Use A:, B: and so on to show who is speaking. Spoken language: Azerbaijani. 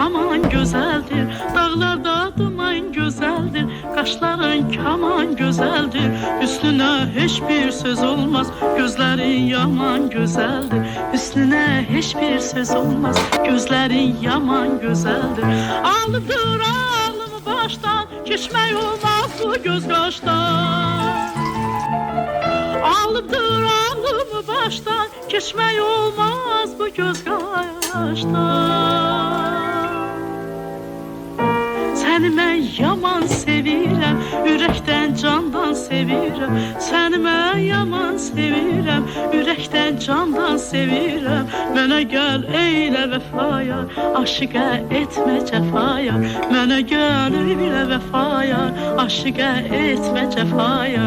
A: yaman gözəldir, dağlarda duman gözəldir, qaşların kaman gözəldir, üstünə heç bir söz olmaz, gözlərin yaman gözəldir, üstünə heç bir söz olmaz, gözlərin yaman gözəldir. Alıdır ağlımı başdan, keçmək olmaz bu göz qaşdan. Alıdır ağlımı başdan, keçmək olmaz bu göz qaşdan. Səni mən yaman sevirəm, ürəkdən candan sevirəm. Səni mən yaman sevirəm, ürəkdən candan sevirəm. Mənə gəl eylə vəfaya, aşiqə etmə cəfaya. Mənə gəl eylə vəfaya, aşiqə etmə cəfaya.